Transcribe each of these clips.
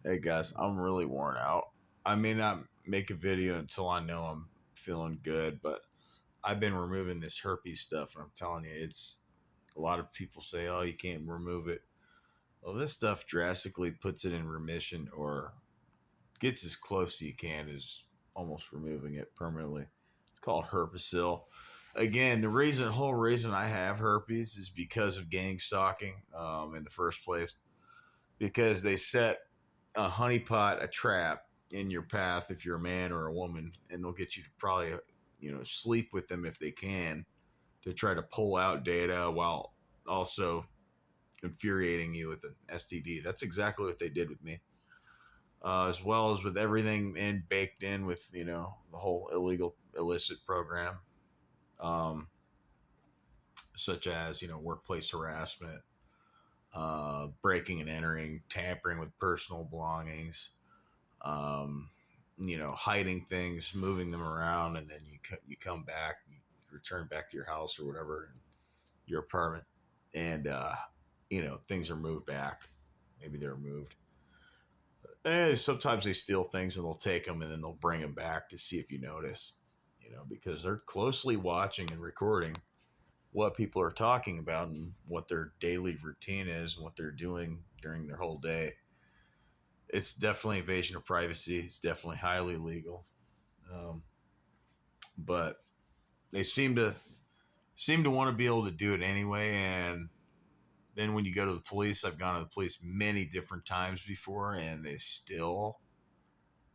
Hey guys, I'm really worn out. I may not make a video until I know I'm feeling good, but I've been removing this herpes stuff, and I'm telling you, it's a lot of people say, "Oh, you can't remove it." Well, this stuff drastically puts it in remission, or gets as close as you can as almost removing it permanently. It's called Herpesil. Again, whole reason I have herpes is because of gang stalking in the first place, because they set a honeypot, a trap in your path if you're a man or a woman, and they'll get you to probably, sleep with them if they can to try to pull out data while also infuriating you with an STD. That's exactly what they did with me, as well as with everything in baked in with the whole illegal illicit program, um, such as workplace harassment, breaking and entering, tampering with personal belongings, um, hiding things, moving them around, and then you come back, you return back to your house or whatever, your apartment, and things are moved back. Maybe they're moved. Sometimes they steal things and they'll take them and then they'll bring them back to see if you notice. Because they're closely watching and recording what people are talking about and what their daily routine is and what they're doing during their whole day. It's definitely invasion of privacy. It's definitely highly illegal. Um, but they seem to want to be able to do it anyway. And then when you go to the police, I've gone to the police many different times before, and they still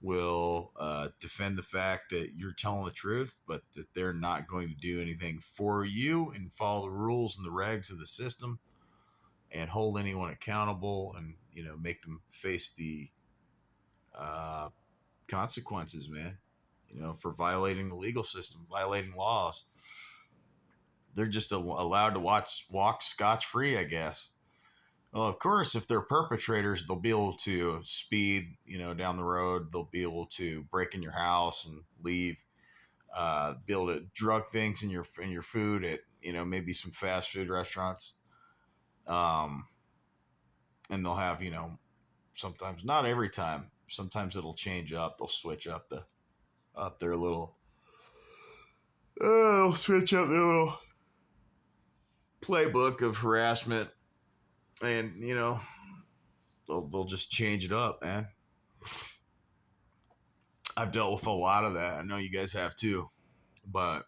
will defend the fact that you're telling the truth, but that they're not going to do anything for you and follow the rules and the regs of the system and hold anyone accountable and make them face the uh, consequences, man. For violating the legal system, violating laws. They're just allowed to walk scotch free, I guess. Well, of course, if they're perpetrators, they'll be able to speed, down the road. They'll be able to break in your house and leave. Be able to drug things in your food at maybe some fast food restaurants. Um, and they'll have sometimes, not every time. Sometimes it'll change up. They'll switch up their little. They'll switch up their little playbook of harassment, and they'll just change it up, man. I've dealt with a lot of that. I know you guys have too, but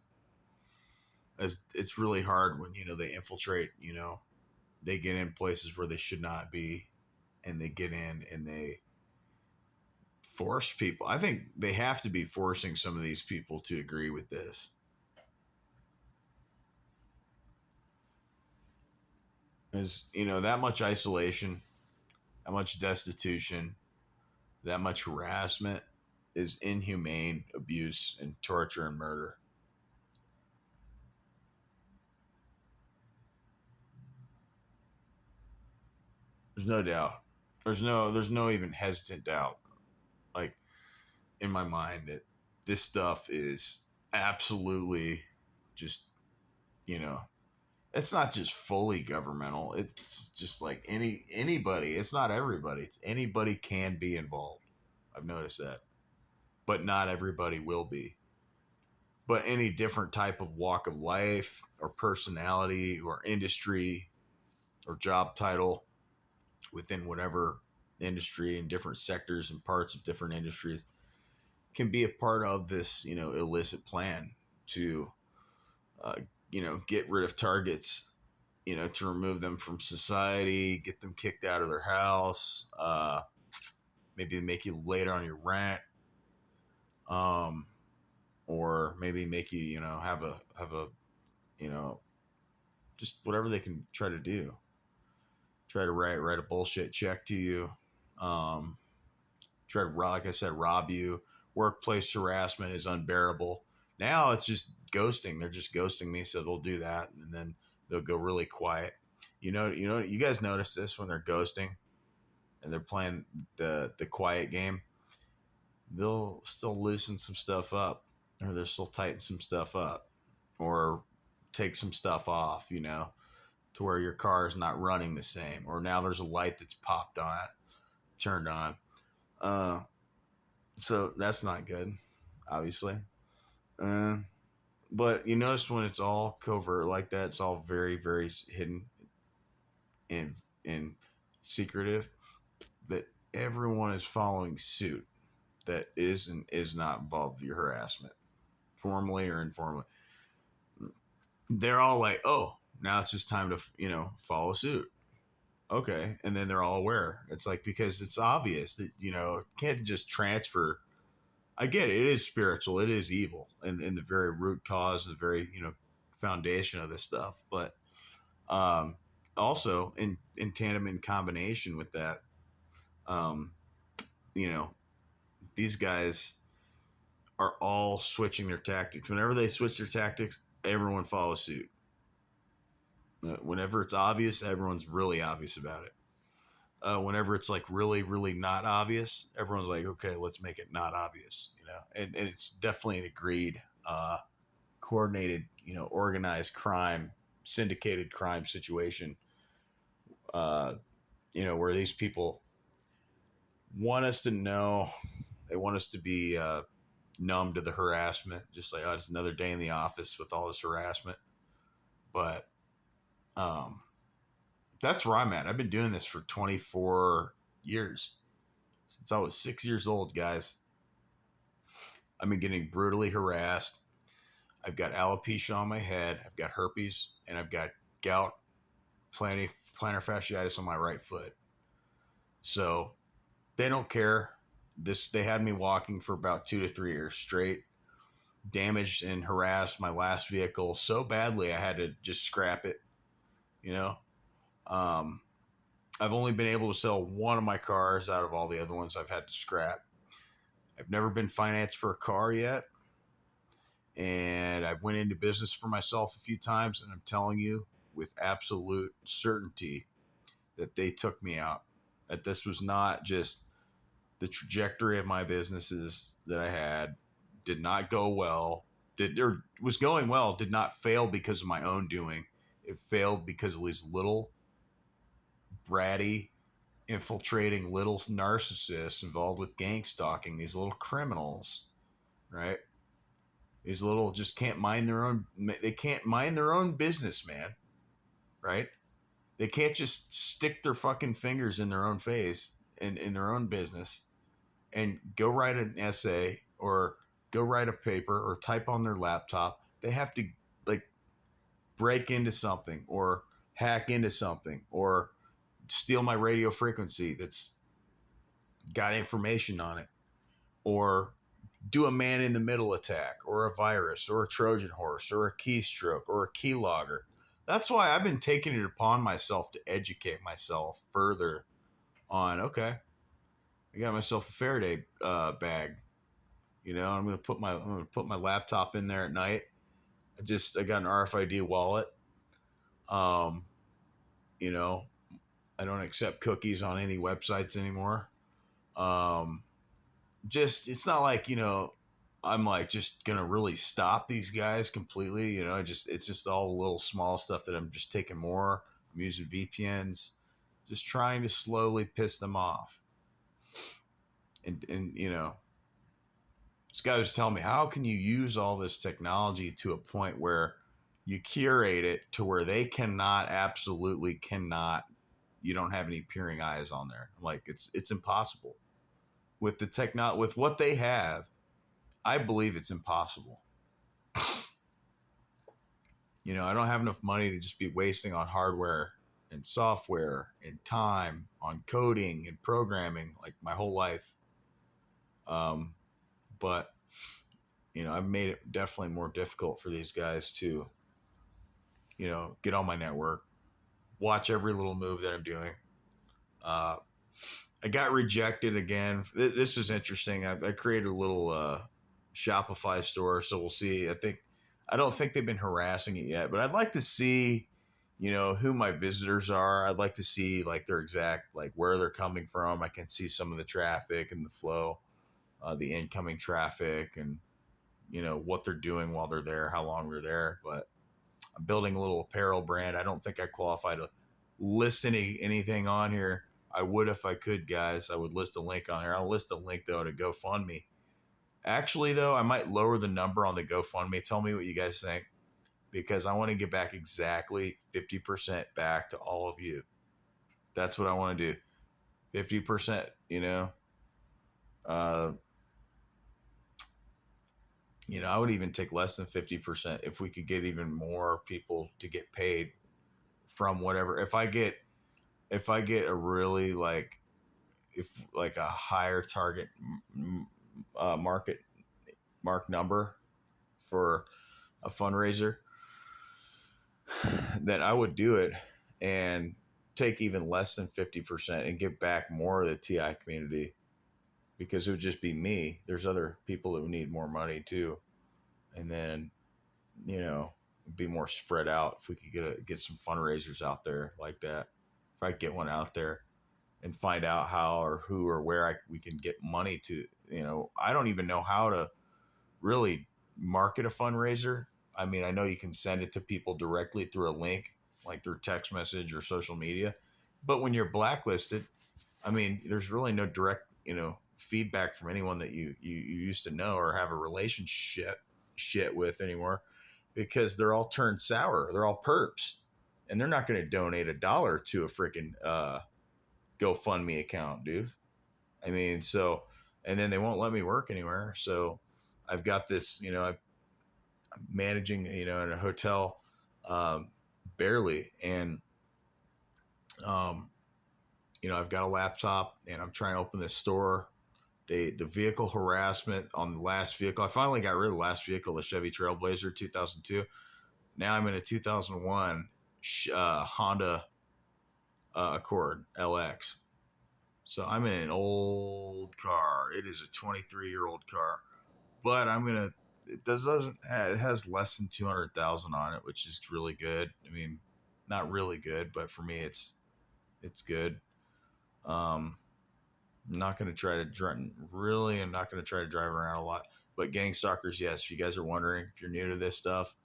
it's really hard when they infiltrate. They get in places where they should not be, and they get in and they force people. I think they have to be forcing some of these people to agree with this. There's that much isolation, that much destitution, that much harassment is inhumane abuse and torture and murder. There's no doubt. There's no even hesitant doubt. Like in my mind that this stuff is absolutely just you know it's not just fully governmental. It's just like anybody. It's not everybody. It's anybody can be involved. I've noticed that, but not everybody will be. But any different type of walk of life or personality or industry or job title within whatever industry and different sectors and parts of different industries can be a part of this, illicit plan to, uh, get rid of targets, to remove them from society, get them kicked out of their house, maybe make you late on your rent, um, or maybe make you, have a, you know, just whatever they can try to do. Try to write a bullshit check to you. Um, Try to, like I said, rob you. Workplace harassment is unbearable. Now it's just ghosting. They're just ghosting me, so they'll do that, and then they'll go really quiet. You guys notice this when they're ghosting and they're playing the quiet game. They'll still loosen some stuff up, or they'll still tighten some stuff up, or take some stuff off. To where your car is not running the same, or now there's a light that's popped on, turned on. Uh, so that's not good, obviously. Uh, but you notice when it's all covert like that, it's all very, very hidden and secretive. That everyone is following suit. That is and is not involved with your harassment, formally or informally. They're all like, "Oh, now it's just time to follow suit." Okay, and then they're all aware. It's like because it's obvious that can't just transfer. I get it. It is spiritual. It is evil, and the very root cause, the very foundation of this stuff. But um, also in tandem, in combination with that, um, you know, these guys are all switching their tactics. Whenever they switch their tactics, everyone follows suit. Whenever it's obvious, everyone's really obvious about it. Whenever it's like really, really not obvious, everyone's like, okay, let's make it not obvious, and it's definitely an agreed, coordinated, organized crime, syndicated crime situation, uh, where these people want us to know, they want us to be numb to the harassment, just like, oh, it's another day in the office with all this harassment. But um, that's where I'm at. I've been doing this for 24 years, since I was 6 years old, guys. I've been getting brutally harassed. I've got alopecia on my head. I've got herpes, and I've got gout, plantar fasciitis on my right foot. So they don't care. They had me walking for about 2 to 3 years straight. Damaged and harassed my last vehicle so badly I had to just scrap it. You know, um, I've only been able to sell one of my cars out of all the other ones I've had to scrap. I've never been financed for a car yet. And I went into business for myself a few times, and I'm telling you with absolute certainty that they took me out. That this was not just the trajectory of my businesses that I had did not go well. Did or was going well, did not fail because of my own doing. It failed because of these little bratty, infiltrating little narcissists involved with gang stalking, these little criminals, right? These little just can't mind their own. They can't mind their own business, man. Right? They can't just stick their fucking fingers in their own face and in their own business and go write an essay or go write a paper or type on their laptop. They have to like break into something or hack into something or steal my radio frequency that's got information on it or do a man in the middle attack or a virus or a Trojan horse or a keystroke or a keylogger. That's why I've been taking it upon myself to educate myself further on, okay, I got myself a Faraday bag. I'm gonna put my laptop in there at night. I got an RFID wallet. Um, you know, I don't accept cookies on any websites anymore. Um, just it's not like I'm like just gonna really stop these guys completely. It's just all the little small stuff that I'm just taking more. I'm using VPNs, just trying to slowly piss them off. And this guy was telling me, how can you use all this technology to a point where you curate it to where they absolutely cannot. You don't have any peering eyes on there. Like it's impossible with the with what they have. I believe it's impossible. I don't have enough money to just be wasting on hardware and software and time on coding and programming like my whole life. Um, but I've made it definitely more difficult for these guys to, get on my network, watch every little move that I'm doing. Uh, I got rejected again. This is interesting. I created a little Shopify store, so we'll see. I don't think they've been harassing it yet, but I'd like to see, who my visitors are. I'd like to see like their exact like where they're coming from. I can see some of the traffic and the flow, the incoming traffic, and what they're doing while they're there, how long they're there. But I'm building a little apparel brand. I don't think I qualify to list anything on here. I would if I could, guys. I would list a link on here. I'll list a link though to GoFundMe. Actually, though, I might lower the number on the GoFundMe. Tell me what you guys think, because I want to get back exactly 50% back to all of you. That's what I want to do. 50%, uh, I would even take less than 50% if we could get even more people to get paid from whatever. If I get a really if like a higher target mark number for a fundraiser, then I would do it and take even less than 50% and give back more to the TI community, because it would just be me. There's other people that would need more money too. And then, be more spread out if we could get some fundraisers out there like that. If I get one out there and find out how or who or where we can get money to, I don't even know how to really market a fundraiser. I mean, I know you can send it to people directly through a link, like through text message or social media. But when you're blacklisted, I mean, there's really no direct, feedback from anyone that you used to know or have a relationship shit with anymore, because they're all turned sour. They're all perps, and they're not going to donate $1 to a freaking GoFundMe account, dude. I mean, so, and then they won't let me work anywhere. So I've got this, I'm managing, in a hotel, um, barely. And, um, I've got a laptop and I'm trying to open this store. The vehicle harassment on the last vehicle, I finally got rid of the last vehicle, the Chevy Trailblazer 2002. Now I'm in a 2001 Honda Accord LX. So I'm in an old car. It is a 23-year-old car, but it has less than 200,000 on it, which is really good. I mean, not really good, but for me, it's good. I'm not going to try to drive. Really, I'm not going to try to drive around a lot. But gang stalkers, yes. If you guys are wondering, if you're new to this stuff,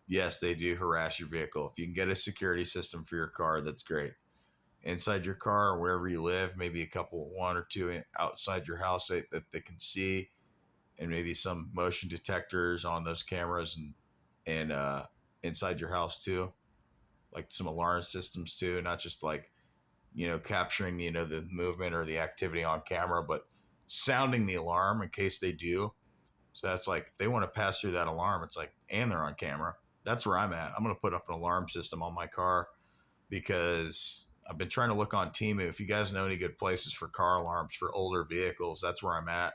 yes, they do harass your vehicle. If you can get a security system for your car, that's great. Inside your car or wherever you live, maybe one or two outside your house that they can see, and maybe some motion detectors on those cameras and inside your house too, like some alarm systems too, not just like capturing the movement or the activity on camera, but sounding the alarm in case they do. So that's like, if they want to pass through that alarm, it's like, and they're on camera. That's where I'm at. I'm going to put up an alarm system on my car, because I've been trying to look on Temu. If you guys know any good places for car alarms for older vehicles, that's where I'm at.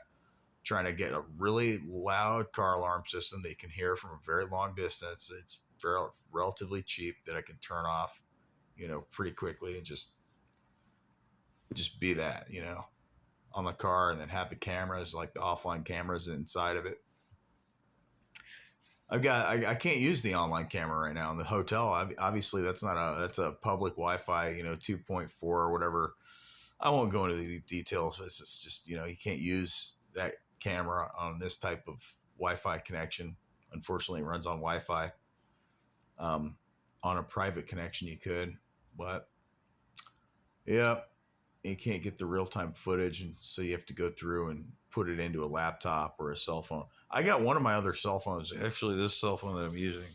Trying to get a really loud car alarm system that you can hear from a very long distance. It's relatively cheap, that I can turn off, pretty quickly, and just be that, on the car, and then have the cameras, like the offline cameras inside of it. I can't use the online camera right now in the hotel. Obviously, that's a public Wi-Fi, 2.4 or whatever. I won't go into the details. It's just, you can't use that camera on this type of Wi-Fi connection. Unfortunately, it runs on Wi-Fi. On a private connection, you could, but yeah, you can't get the real-time footage, and so you have to go through and put it into a laptop or a cell phone. I got one of my other cell phones. Actually, this cell phone that I'm using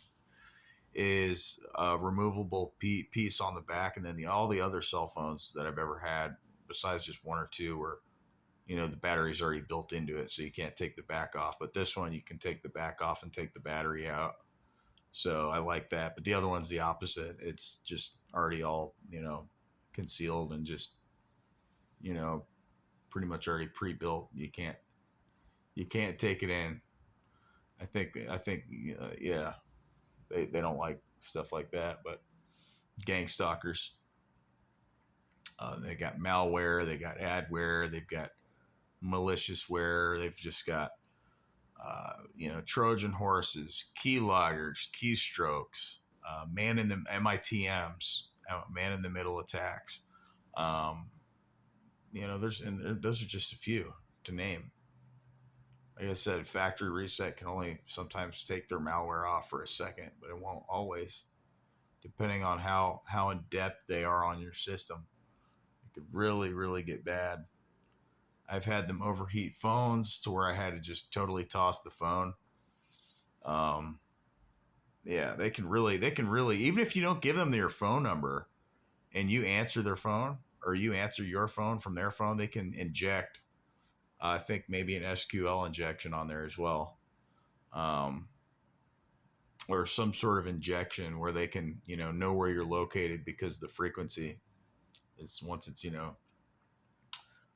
is a removable piece on the back, and then all the other cell phones that I've ever had, besides just one or two, were the battery's already built into it, so you can't take the back off. But this one, you can take the back off and take the battery out. So I like that. But the other one's the opposite. It's just already all concealed and just you know pretty much already pre-built. You can't take it in. I think yeah, they don't like stuff like that. But gang stalkers, they got malware, they got adware, they've got malicious ware, they've just got Trojan horses, keyloggers, keystrokes, man in the MITMs, man in the middle attacks. Um, those are just a few to name. Like I said, factory reset can only sometimes take their malware off for a second, but it won't always, depending on how in depth they are on your system. It could really, really get bad. I've had them overheat phones to where I had to just totally toss the phone. Um, yeah, they can really, even if you don't give them their phone number and you answer their phone or you answer your phone from their phone, they can inject, I think maybe an SQL injection on there as well. Um, or some sort of injection where they can, know where you're located because the frequency is once it's,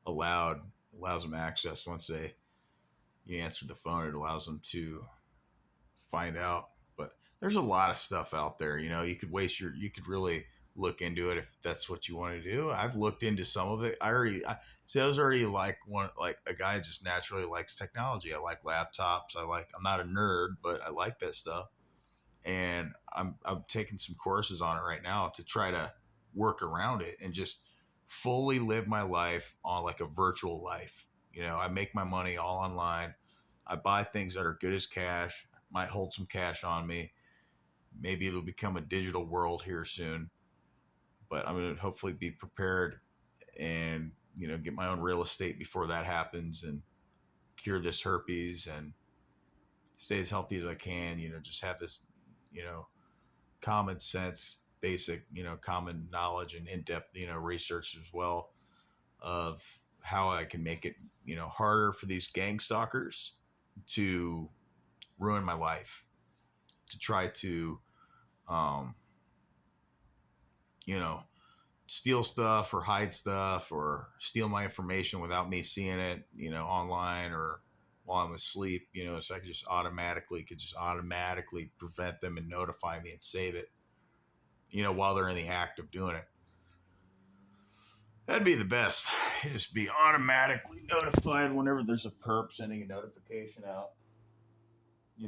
allowed, allows them access once you answer the phone, it allows them to find out. But there's a lot of stuff out there. You could really look into it if that's what you want to do. I've looked into some of it. I was already like a guy that just naturally likes technology. I like laptops. I'm not a nerd, but I like that stuff. And I'm taking some courses on it right now to try to work around it and just fully live my life on like a virtual life. I make my money all online. I buy things that are good as cash. Might hold some cash on me. Maybe it'll become a digital world here soon, but I'm going to hopefully be prepared and get my own real estate before that happens and cure this herpes and stay as healthy as I can. Just have this, you know, common sense, basic, common knowledge and in-depth, research as well of how I can make it, harder for these gang stalkers to ruin my life, to try to, um, you know, steal stuff or hide stuff or steal my information without me seeing it, online or while I'm asleep, so I could just automatically prevent them and notify me and save it, while they're in the act of doing it. That'd be the best. Just be automatically notified whenever there's a perp sending a notification out.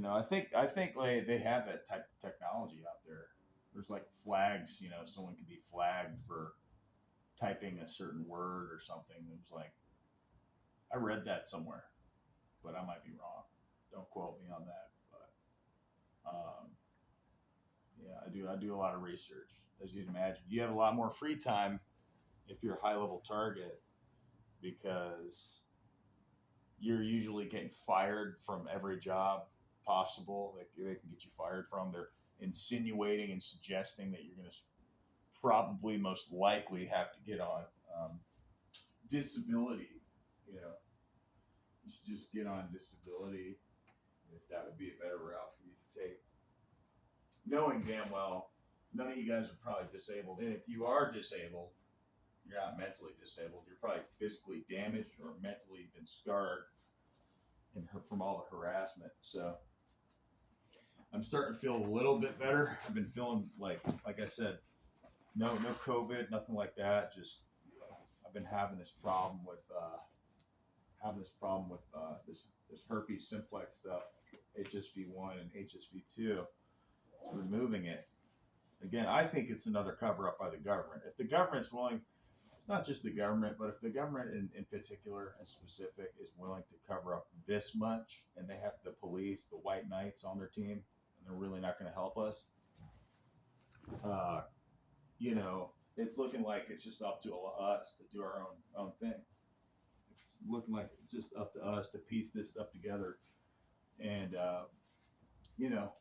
I think like they have that type of technology out there. There's like flags. Someone can be flagged for typing a certain word or something. It was like I read that somewhere, but I might be wrong. Don't quote me on that. But yeah, I do a lot of research, as you'd imagine. You have a lot more free time if you're a high level target because you're usually getting fired from every job possible that they can get you fired from. They're insinuating and suggesting that you're going to probably most likely have to get on disability. You know, you should just get on disability if that would be a better route for you to take. Knowing damn well none of you guys are probably disabled. And if you are disabled, you're not mentally disabled. You're probably physically damaged or mentally been scarred from all the harassment. So I'm starting to feel a little bit better. I've been feeling like I said, no COVID, nothing like that. Just I've been having this problem with this herpes simplex stuff, HSV1 and HSV2. It's removing it. Again, I think it's another cover up by the government. If the government's willing, it's not just the government, but if the government in particular and specific is willing to cover up this much and they have the police, the white knights on their team, and they're really not going to help us, uh, it's looking like it's just up to us to do our own thing. It's looking like it's just up to us to piece this stuff together and, you know,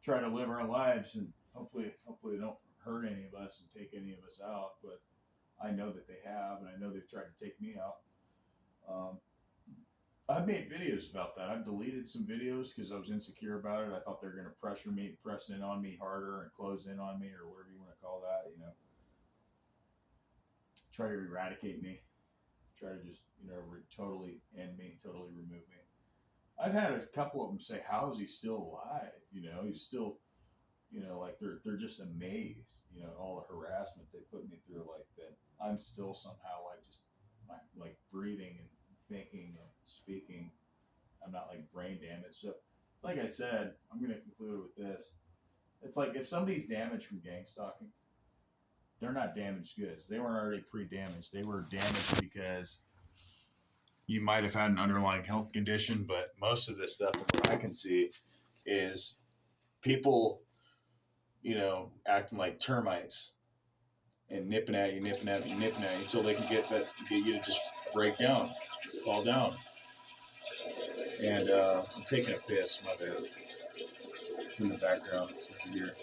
try to live our lives and hopefully they don't hurt any of us and take any of us out. But I know that they have, and I know they've tried to take me out. I've made videos about that. I've deleted some videos because I was insecure about it. I thought they were going to press in on me harder and close in on me, or whatever you want to call that. Try to eradicate me, try to just totally end me, totally remove me. I've had a couple of them say, "How is he still alive?" He's still, like they're just amazed, all the harassment they put me through, like that. I'm still somehow like breathing and thinking and speaking. I'm not like brain damaged. So it's like I said, I'm going to conclude with this. It's like if somebody's damaged from gang stalking, they're not damaged goods. They weren't already pre-damaged. They were damaged because you might have had an underlying health condition, but most of this stuff, from what I can see, is people, acting like termites and nipping at you, until they can get you to just break down, fall down. And I'm taking a piss. My bad. It's in the background. That's what you hear.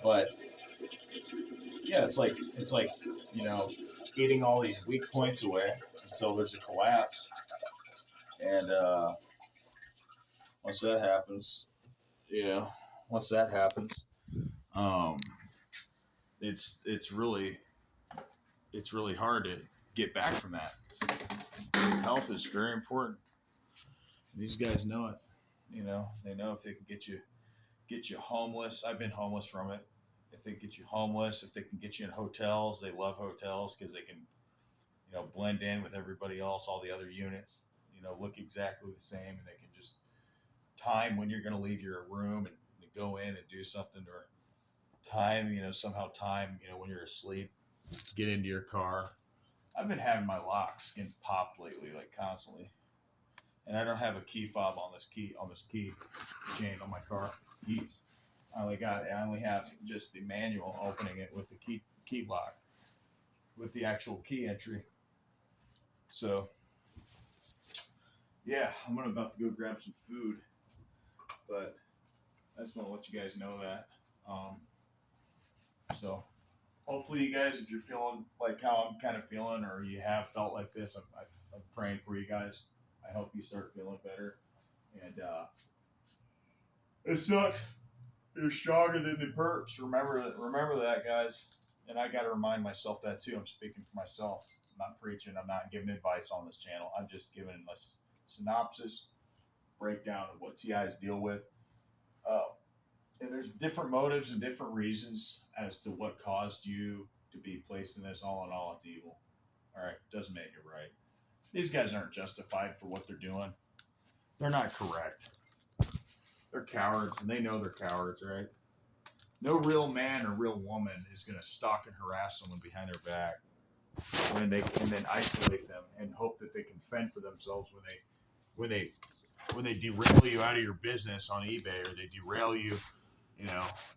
But yeah, it's like you know, eating all these weak points away until there's a collapse. And once that happens, you know, once that happens, um, it's really hard to get back from that. Health is very important. These guys know it. You know, they know if they can get you homeless. I've been homeless from it. If they get you homeless, if they can get you in hotels, they love hotels because they can, blend in with everybody else, all the other units, look exactly the same, and they can just time when you're going to leave your room and go in and do something, or time, somehow time, when you're asleep, get into your car. I've been having my locks getting popped lately, like constantly, and I don't have a key fob on this key chain on my car keys. I only have just the manual opening it with the key lock, with the actual key entry. So yeah, I'm about to go grab some food, but I just want to let you guys know that. So hopefully you guys, if you're feeling like how I'm kind of feeling, or you have felt like this, I'm praying for you guys. I hope you start feeling better. And it sucks. You're stronger than the perps. Remember that, guys. And I got to remind myself that too. I'm speaking for myself. I'm not preaching. I'm not giving advice on this channel. I'm just giving a synopsis, breakdown of what TIs deal with. And there's different motives and different reasons as to what caused you to be placed in this. All in all, it's evil. All right, doesn't make it right. These guys aren't justified for what they're doing. They're not correct. They're cowards, and they know they're cowards, right? No real man or real woman is going to stalk and harass someone behind their back and then isolate them and hope that they can fend for themselves when they derail you out of your business on eBay, or they derail you,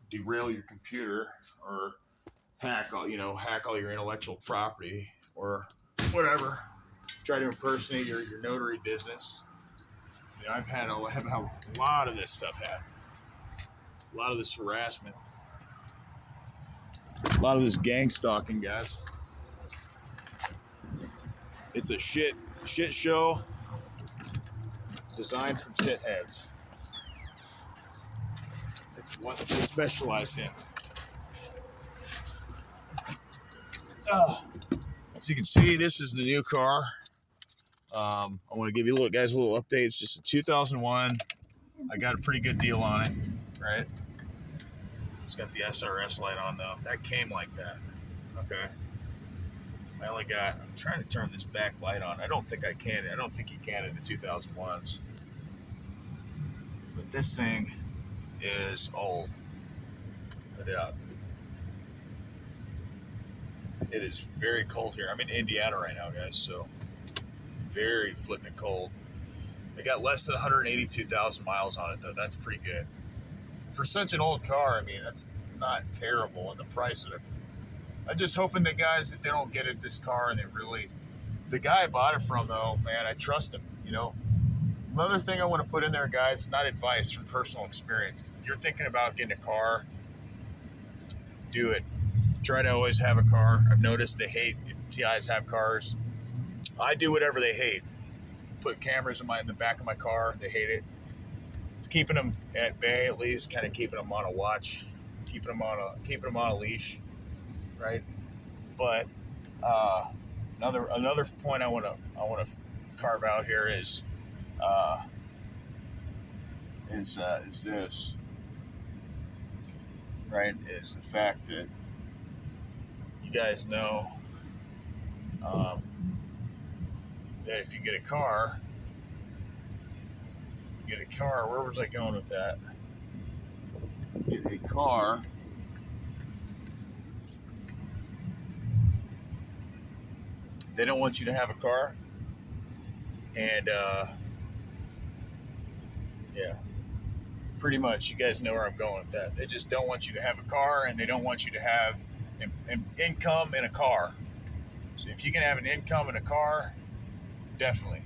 derail your computer, or hack all your intellectual property, or whatever. Try to impersonate your notary business. I've had a lot of this stuff happen. A lot of this harassment. A lot of this gang stalking, guys. It's a shit show designed for shitheads. It's what they specialize in. As you can see, this is the new car. I want to give you a little update. It's just a 2001. I got a pretty good deal on it, right? It's got the SRS light on though. That came like that. Okay. I'm trying to turn this back light on. I don't think I can. I don't think you can in the 2001s. But this thing is old. Yeah. It is very cold here. I'm in Indiana right now, guys, so very flipping cold. I got less than 182,000 miles on it, though. That's pretty good. For such an old car, I mean, that's not terrible. And the price of it. I'm just hoping that guys, that they don't get it this car and the guy I bought it from, though, man, I trust him, Another thing I want to put in there, guys, not advice, from personal experience. If you're thinking about getting a car, do it. Try to always have a car. I've noticed they hate if TIs have cars. I do whatever they hate. Put cameras in the back of my car. They hate it. It's keeping them at bay, at least, kind of keeping them on a watch, keeping them on a leash, right? But another point I want to carve out here is this, right? Is the fact that you guys know that if you get a car, where was I going with that? Get a car, they don't want you to have a car, and yeah, pretty much, you guys know where I'm going with that. They just don't want you to have a car, and they don't want you to have and income in a car. So if you can have an income in a car, definitely,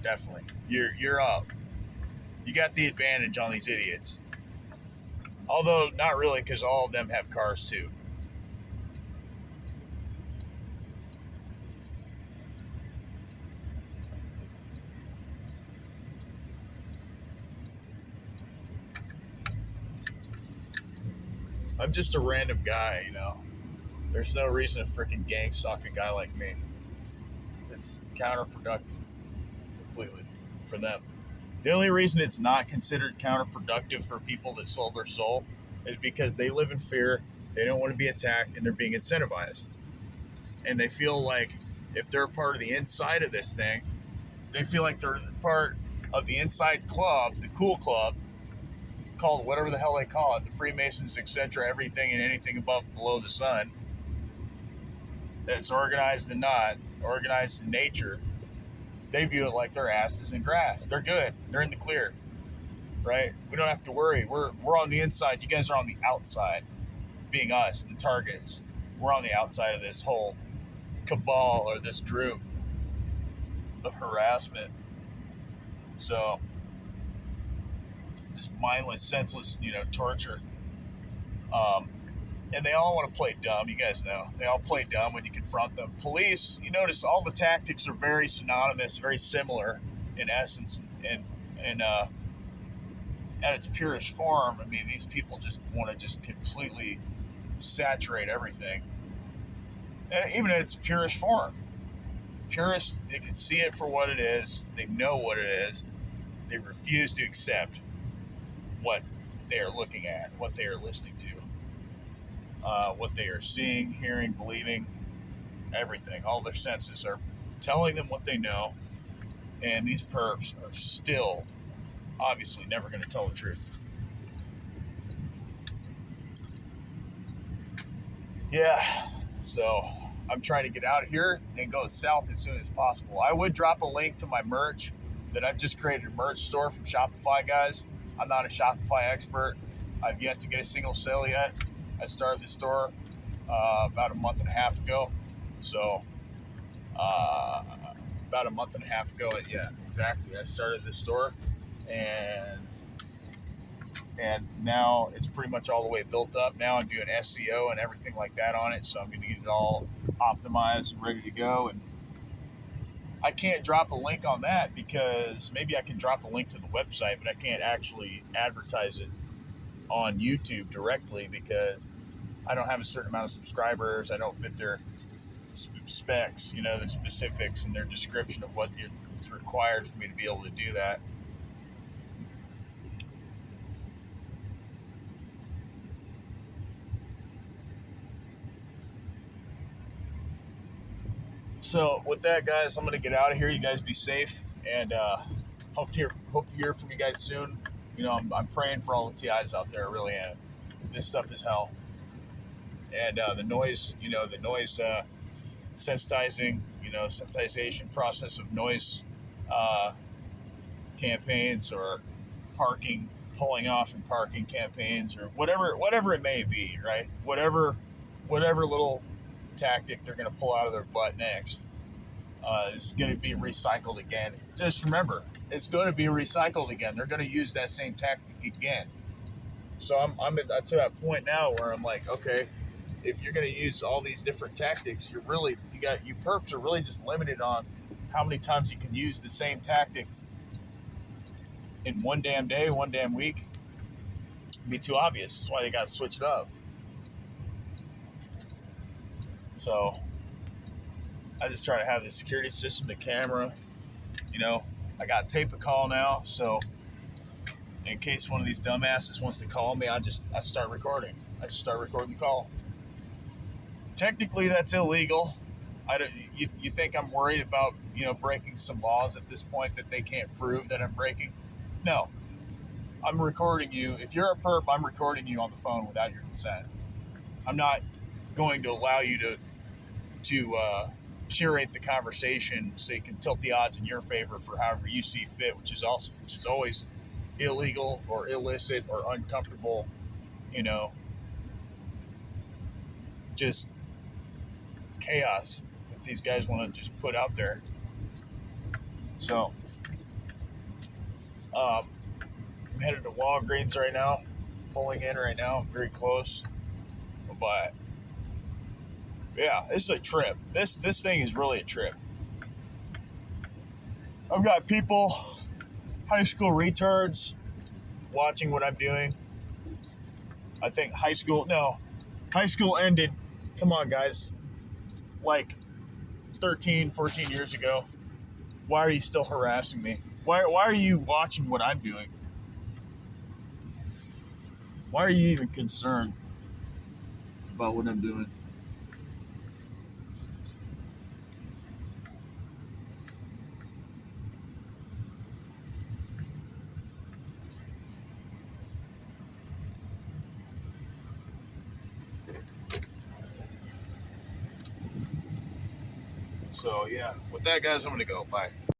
definitely, you're up. You got the advantage on these idiots. Although not really, because all of them have cars too. I'm just a random guy, you know. There's no reason to freaking gang stalk a guy like me. It's counterproductive completely for them. The only reason it's not considered counterproductive for people that sold their soul is because they live in fear, they don't want to be attacked, and they're being incentivized. And they feel like if they're part of the inside of this thing, they feel like they're part of the inside club, the cool club, called whatever the hell they call it, the Freemasons, etc., everything and anything above below the sun, that's organized and not organized in nature. They view it like their asses in grass. They're good. They're in the clear, right? We don't have to worry. We're on the inside. You guys are on the outside, being us, the targets. We're on the outside of this whole cabal or this group of harassment. So, just mindless, senseless, torture. Um, and they all want to play dumb. You guys know they all play dumb when you confront them. Police, you notice all the tactics are very synonymous, very similar in essence, and at its purest form. I mean, these people just want to just completely saturate everything, and even at its purest form. Purist, they can see it for what it is. They know what it is. They refuse to accept what they are looking at, what they are listening to, what they are seeing, hearing, believing, everything. All their senses are telling them what they know, and these perps are still obviously never going to tell the truth. Yeah, so I'm trying to get out of here and go south as soon as possible. I would drop a link to my merch that I've just created a merch store from Shopify, guys. I'm not a Shopify expert. I've yet to get a single sale yet. I started the store about a month and a half ago. So, about a month and a half ago, yeah, exactly. I started this store, and now it's pretty much all the way built up. Now I'm doing SEO and everything like that on it, so I'm going to get it all optimized and ready to go. And I can't drop a link on that because maybe I can drop a link to the website, but I can't actually advertise it on YouTube directly because I don't have a certain amount of subscribers. I don't fit their specs, the specifics and their description of what is required for me to be able to do that. So with that, guys, I'm gonna get out of here. You guys be safe, and hope to hear from you guys soon. I'm praying for all the TIs out there. I really am. This stuff is hell, and the noise, sensitizing, sensitization process of noise uh, campaigns or parking, pulling off and parking campaigns or whatever it may be, right? Whatever little tactic they're going to pull out of their butt next is going to be recycled again. Just remember, it's going to be recycled again. They're going to use that same tactic again. So I'm to that point now where I'm like, okay, if you're going to use all these different tactics, you perps are really just limited on how many times you can use the same tactic in one damn day, one damn week. It'd be too obvious. That's why they got to switch it up. So I just try to have the security system, the camera. I got tape a call now, so in case one of these dumbasses wants to call me, I start recording. I just start recording the call. Technically, that's illegal. You think I'm worried about breaking some laws at this point that they can't prove that I'm breaking? No, I'm recording you. If you're a perp, I'm recording you on the phone without your consent. I'm not going to allow you to curate the conversation so you can tilt the odds in your favor for however you see fit, which is always illegal or illicit or uncomfortable, just chaos that these guys want to just put out there. So, um, I'm headed to Walgreens right now, pulling in right now. I'm very close, but yeah, this is a trip. This thing is really a trip. I've got people, high school retards, watching what I'm doing. I think high school ended. Come on, guys, like 13, 14 years ago. Why are you still harassing me? Why are you watching what I'm doing? Why are you even concerned about what I'm doing? So yeah, with that, guys, I'm gonna go. Bye.